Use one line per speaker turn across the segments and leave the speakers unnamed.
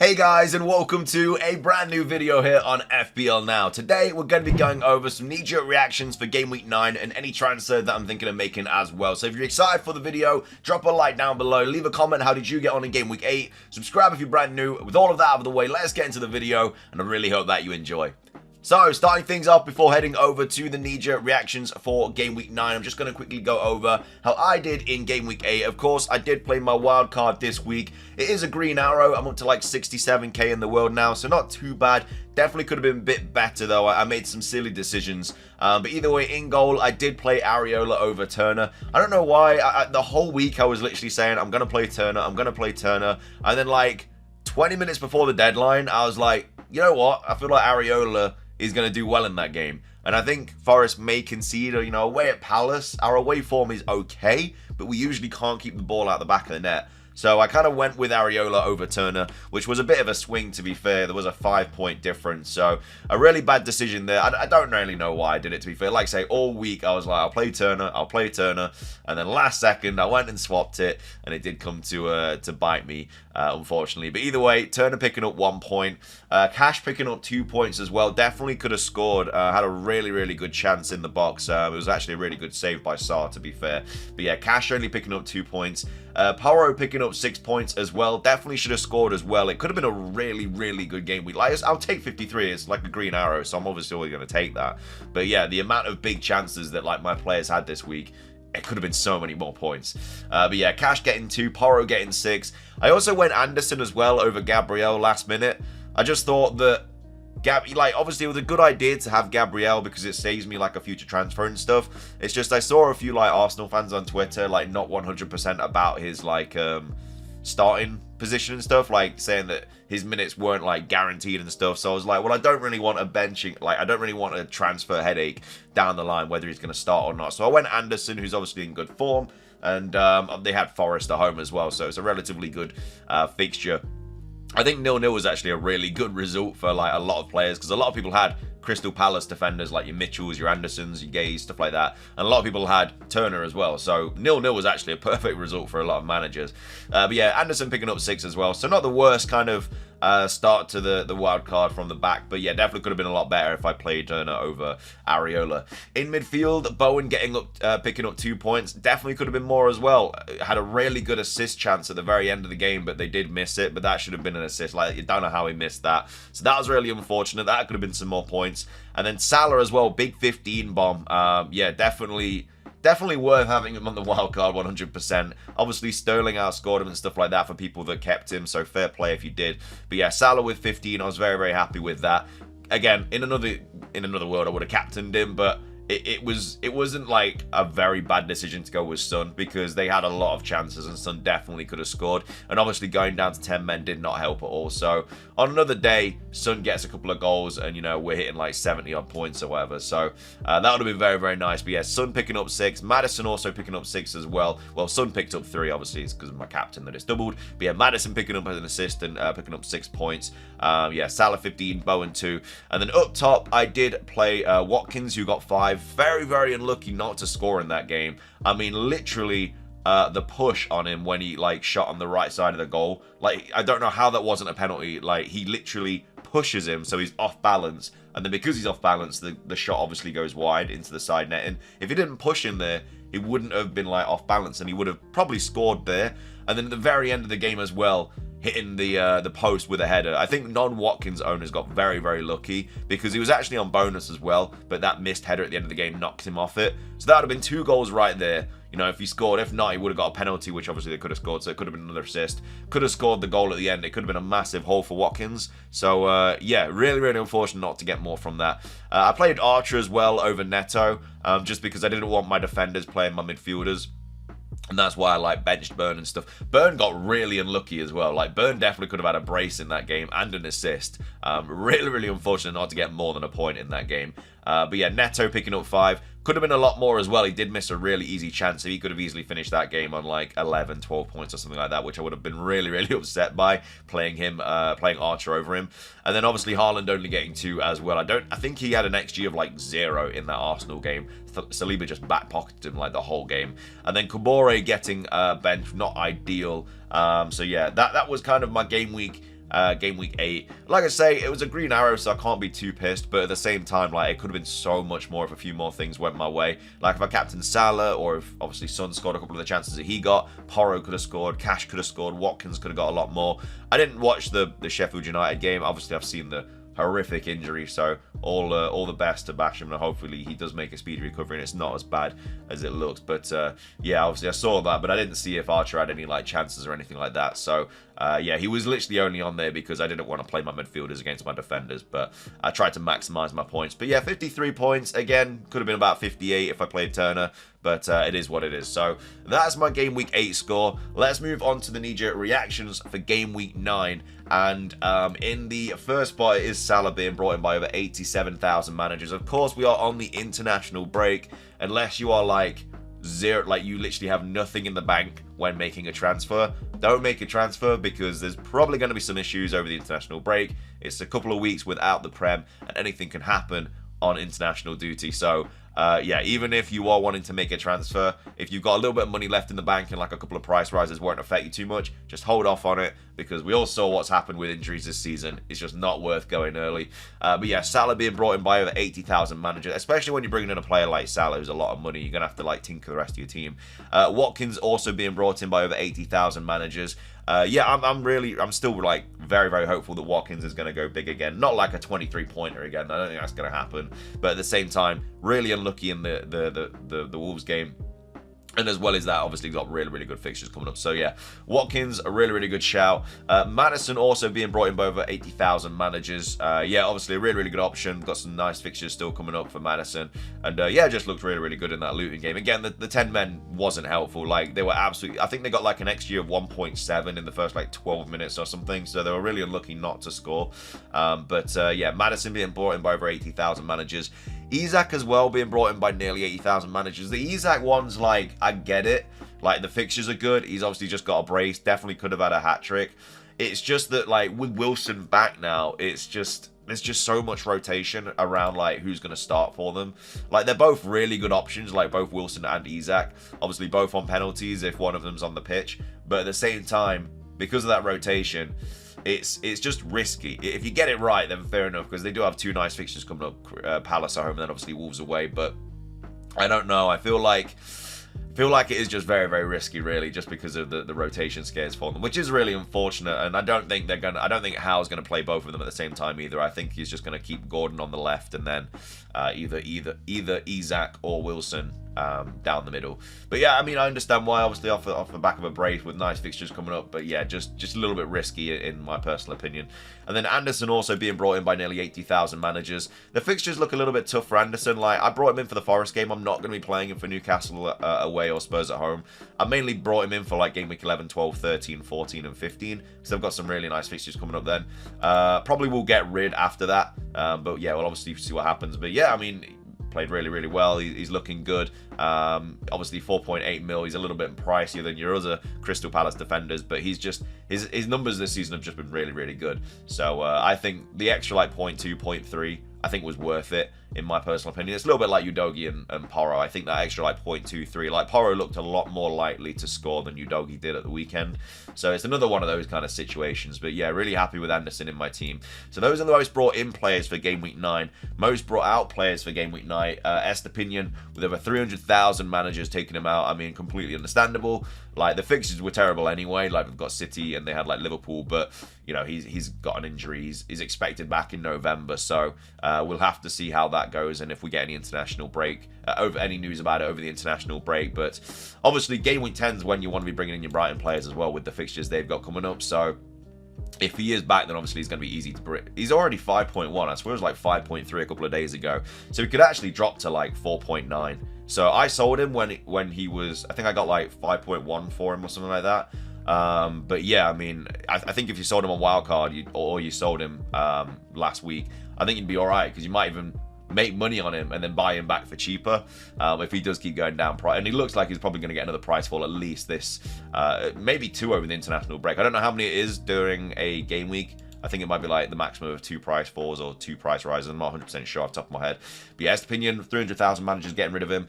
Hey guys, and welcome to a brand new video here on FPL Now. Today we're going to be going over some knee-jerk reactions for Game Week 9 and any transfer that I'm thinking of making as well. So if you're excited for the video, drop a like down below, leave a comment, how did you get on in Game Week 8, subscribe if you're brand new. With all of that out of the way, let's get into the video, and I really hope that you enjoy. So, starting things off before heading over to the knee-jerk reactions for Game Week 9, I'm just going to quickly go over how I did in Game Week 8. Of course, I did play my wild card this week. It is a green arrow. I'm up to like 67k in the world now, so not too bad. Definitely could have been a bit better, though. I made some silly decisions. But either way, in goal, I did play Areola over Turner. I don't know why. The whole week, I was literally saying, I'm going to play Turner, I'm going to play Turner. And then, like, 20 minutes before the deadline, I was like, you know what? I feel like Areola is going to do well in that game. And I think Forest may concede, or, away at Palace, our away form is okay, but we usually can't keep the ball out the back of the net. So I kind of went with Areola over Turner, which was a bit of a swing, to be fair. There was a 5-point difference. So a really bad decision there. I don't really know why I did it, to be fair. Like I say, all week I was like, I'll play Turner, I'll play Turner. And then last second, I went and swapped it, and it did come to bite me, unfortunately. But either way, Turner picking up 1 point. Cash picking up 2 points as well. Definitely could have scored. Had a really, really good chance in the box. It was actually a really good save by Sarr, to be fair. But yeah, Cash only picking up 2 points. Paro picking up 6 points as well. Definitely should have scored as well. It could have been a really, really good game week. Like, I'll take 53. It's like a green arrow, so I'm obviously always going to take that. But yeah, the amount of big chances that like my players had this week, it could have been so many more points. But yeah, Cash getting 2, Poro getting 6. I also went Anderson as well over Gabriel last minute. I just thought that obviously it was a good idea to have Gabriel because it saves me like a future transfer and stuff. It's just I saw a few like Arsenal fans on Twitter like not 100% about his like starting position and stuff, like saying that his minutes weren't like guaranteed and stuff. So I was like, well, I don't really want a benching, like I don't really want a transfer headache down the line whether he's going to start or not. So I went Anderson, who's obviously in good form, and they had Forest at home as well, so it's a relatively good fixture. I think 0-0 was actually a really good result for like a lot of players, because a lot of people had Crystal Palace defenders like your Mitchells, your Andersons, your Gays, stuff like that. And a lot of people had Turner as well. So 0-0 was actually a perfect result for a lot of managers. But yeah, Anderson picking up 6 as well. So not the worst kind of start to the wild card from the back. But yeah, definitely could have been a lot better if I played Turner over Areola. In midfield, Bowen getting up, picking up 2 points. Definitely could have been more as well. Had a really good assist chance at the very end of the game, but they did miss it. But that should have been an assist. Like, you don't know how he missed that. So that was really unfortunate. That could have been some more points. And then Salah as well, big 15 bomb. Yeah, definitely worth having him on the wild card 100%. Obviously, Sterling outscored him and stuff like that for people that kept him, so fair play if you did. But yeah, Salah with 15, I was very, very happy with that. Again, in another world, I would have captained him, but it wasn't like a very bad decision to go with Son, because they had a lot of chances and Son definitely could have scored. And obviously going down to 10 men did not help at all. So on another day, Son gets a couple of goals and, we're hitting like 70 odd points or whatever. So that would have been very, very nice. But yeah, Son picking up 6. Maddison also picking up 6 as well. Well, Son picked up 3, obviously. It's because of my captain that it's doubled. But yeah, Maddison picking up as an assist and picking up 6 points. Yeah, Salah 15, Bowen 2. And then up top, I did play Watkins, who got 5. Very, very unlucky not to score in that game. I mean, literally, the push on him when he, like, shot on the right side of the goal. Like, I don't know how that wasn't a penalty. Like, he literally pushes him, so he's off balance. And then because he's off balance, the shot obviously goes wide into the side net. And if he didn't push him there, he wouldn't have been, like, off balance, and he would have probably scored there. And then at the very end of the game as well, hitting the post with a header. I think non-Watkins owners got very, very lucky, because he was actually on bonus as well, but that missed header at the end of the game knocked him off it. So that would have been 2 goals right there. If he scored. If not, he would have got a penalty, which obviously they could have scored, so it could have been another assist. Could have scored the goal at the end. It could have been a massive haul for Watkins. So, yeah, really, really unfortunate not to get more from that. I played Archer as well over Neto, just because I didn't want my defenders playing my midfielders. And that's why I like benched Burn and stuff. Burn got really unlucky as well. Like, Burn definitely could have had a brace in that game and an assist. Really, really unfortunate not to get more than a point in that game. But yeah, Neto picking up 5. Could have been a lot more as well. He did miss a really easy chance, so he could have easily finished that game on like 11, 12 points or something like that, which I would have been really, really upset by playing him, playing Archer over him. And then obviously Haaland only getting 2 as well. I think he had an XG of like 0 in that Arsenal game. Saliba just back pocketed him like the whole game. And then Kabore getting bench, not ideal. So yeah, that was kind of my game week game week 8. Like I say, it was a green arrow, so I can't be too pissed, but at the same time, like, it could have been so much more if a few more things went my way. Like, if I captained Salah, or if, obviously, Son scored a couple of the chances that he got, Porro could have scored, Cash could have scored, Watkins could have got a lot more. I didn't watch the Sheffield United game. Obviously, I've seen the horrific injury, so all the best to Basham, and hopefully he does make a speedy recovery and it's not as bad as it looks. But yeah, obviously I saw that, but I didn't see if Archer had any like chances or anything like that. So yeah, he was literally only on there because I didn't want to play my midfielders against my defenders, but I tried to maximize my points. But yeah, 53 points, again, could have been about 58 if I played Turner, but it is what it is. So that's my game week 8 score. Let's move on to the knee-jerk reactions for game week 9. And in the first spot, it is Salah being brought in by over 87,000 managers. Of course, we are on the international break, unless you are like zero, like you literally have nothing in the bank when making a transfer. Don't make a transfer because there's probably going to be some issues over the international break. It's a couple of weeks without the Prem, and anything can happen on international duty. So yeah, even if you are wanting to make a transfer, if you've got a little bit of money left in the bank and like a couple of price rises won't affect you too much, just hold off on it, because we all saw what's happened with injuries this season. It's just not worth going early. But yeah, Salah being brought in by over 80,000 managers, especially when you're bringing in a player like Salah, who's a lot of money, you're going to have to like tinker the rest of your team. Watkins also being brought in by over 80,000 managers. Yeah, I'm still like very, very hopeful that Watkins is going to go big again. Not like a 23-pointer again. I don't think that's going to happen. But at the same time, really unlucky in the Wolves game. And as well as that, obviously, got really, really good fixtures coming up. So, yeah, Watkins, a really, really good shout. Madison also being brought in by over 80,000 managers. Yeah, obviously, a really, really good option. Got some nice fixtures still coming up for Madison. And, yeah, just looked really, really good in that Luton game. Again, the 10 men wasn't helpful. Like, they were absolutely... I think they got, like, an XG of 1.7 in the first, like, 12 minutes or something. So, they were really unlucky not to score. But, yeah, Madison being brought in by over 80,000 managers. Isak as well being brought in by nearly 80,000 managers. The Isak one's like, I get it. Like, the fixtures are good. He's obviously just got a brace. Definitely could have had a hat-trick. It's just that, like, with Wilson back now, it's just... there's just so much rotation around, like, who's going to start for them. Like, they're both really good options, like, both Wilson and Isak. Obviously, both on penalties if one of them's on the pitch. But at the same time, because of that rotation... It's just risky. If you get it right, then fair enough, because they do have two nice fixtures coming up, Palace at home and then obviously Wolves away. But I don't know. I feel like it is just very, very risky, really, just because of the rotation scares for them, which is really unfortunate. And I don't think I don't think Howe's going to play both of them at the same time either. I think he's just going to keep Gordon on the left and then either Isak or Wilson down the middle. But yeah, I mean, I understand why, obviously off the back of a brace with nice fixtures coming up, but yeah, just a little bit risky in my personal opinion. And then Anderson also being brought in by nearly 80,000 managers. The fixtures look a little bit tough for Anderson. Like, I brought him in for the Forest game. I'm not going to be playing him for Newcastle away or Spurs at home. I mainly brought him in for like game week 11, 12, 13, 14 and 15 because I've got some really nice fixtures coming up then. Probably will get rid after that, but yeah, we'll obviously see what happens. But yeah, I mean, played really, really well. He's looking good. Obviously 4.8 mil. He's a little bit pricier than your other Crystal Palace defenders, but he's just his numbers this season have just been really, really good. So I think the extra like 0.2, 0.3 I think was worth it in my personal opinion. It's a little bit like Udogie and Porro. I think that extra like 0.23, like Porro looked a lot more likely to score than Udogie did at the weekend. So it's another one of those kind of situations. But yeah, really happy with Anderson in my team. So those are the most brought in players for game week 9. Most brought out players for game week 9. Estepinian with over 300,000 managers taking him out. I mean, completely understandable. Like, the fixtures were terrible anyway. Like, we've got City and they had like Liverpool, but you know, he's got an injury. He's expected back in November, so we'll have to see how that goes and if we get any international break, over any news about it over the international break. But obviously, game week 10 is when you want to be bringing in your Brighton players as well with the fixtures they've got coming up. So if he is back, then obviously he's going to be easy to bring. He's already 5.1. I swear it was like 5.3 a couple of days ago. So he could actually drop to like 4.9. So I sold him when he was, I think I got like 5.1 for him or something like that. But yeah, I mean, I think if you sold him on Wildcard or you sold him last week, I think you'd be all right because you might even make money on him and then buy him back for cheaper if he does keep going down price. And he looks like he's probably going to get another price fall at least this, maybe 2 over the international break. I don't know how many it is during a game week. I think it might be like the maximum of 2 price falls or 2 price rises. I'm not 100% sure off the top of my head. But yeah, Estepinian, 300,000 managers getting rid of him.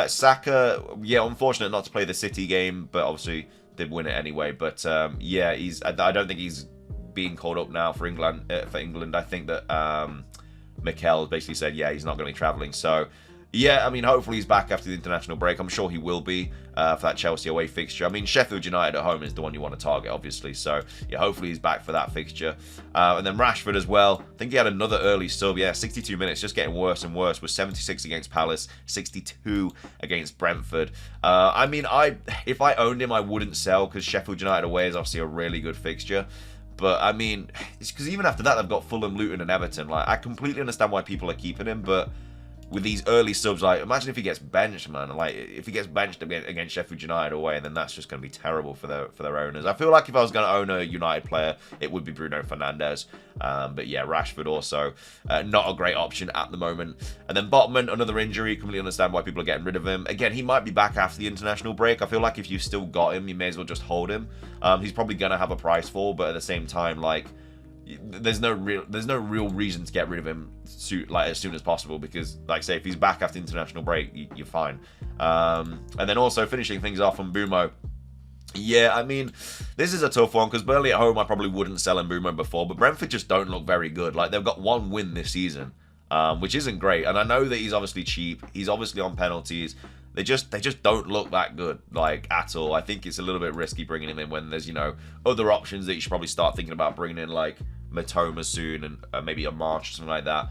Saka, yeah, unfortunate not to play the City game, but obviously did win it anyway. But yeah, I don't think he's being called up now for England. I think that Mikel basically said, yeah, he's not going to be travelling. So, yeah, I mean, hopefully he's back after the international break. I'm sure he will be for that Chelsea away fixture. I mean, Sheffield United at home is the one you want to target, obviously. So, yeah, hopefully he's back for that fixture. And then Rashford as well. I think he had another early sub. Yeah, 62 minutes, just getting worse and worse. Was 76 against Palace, 62 against Brentford. I mean, if I owned him, I wouldn't sell because Sheffield United away is obviously a really good fixture. But, I mean, it's because even after that, they've got Fulham, Luton, and Everton. Like, I completely understand why people are keeping him, but with these early subs, like, imagine if he gets benched, man. Like, if he gets benched against Sheffield United away, then that's just going to be terrible for their owners. I feel like if I was going to own a United player, it would be Bruno Fernandes. But yeah, Rashford also not a great option at the moment. And then Botman, another injury. Completely understand why people are getting rid of him. Again, he might be back after the international break. I feel like if you've still got him, you may as well just hold him. He's probably going to have a price fall, but at the same time, like, there's no real reason to get rid of him as soon as possible, because, like I say, if he's back after international break, you're fine. And then also finishing things off on Bumo. Yeah, I mean, this is a tough one because Burnley at home I probably wouldn't sell Mbumo before, but Brentford just don't look very good. Like, they've got one win this season, which isn't great. And I know that he's obviously cheap. He's obviously on penalties. They just don't look that good, like, at all. I think it's a little bit risky bringing him in when there's, you know, other options that you should probably start thinking about bringing in, like Matoma soon and maybe a March or something like that.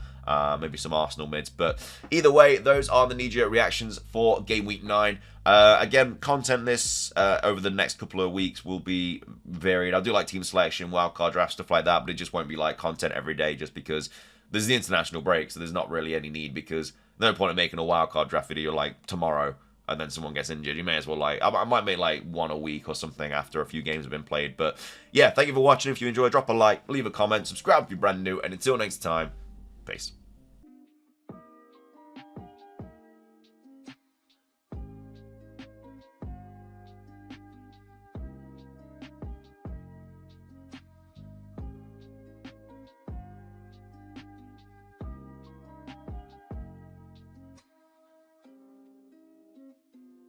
Maybe some Arsenal mids. But either way, those are the knee-jerk reactions for Game Week 9. Again, content this over the next couple of weeks will be varied. I'll do like team selection, wildcard draft, stuff like that, but it just won't be like content every day just because there's the international break, so there's not really any need because no point in making a wildcard draft video like tomorrow and then someone gets injured. You may as well, like, I might make like one a week or something after a few games have been played. But yeah, thank you for watching. If you enjoyed, drop a like, leave a comment, subscribe if you're brand new, and until next time, peace.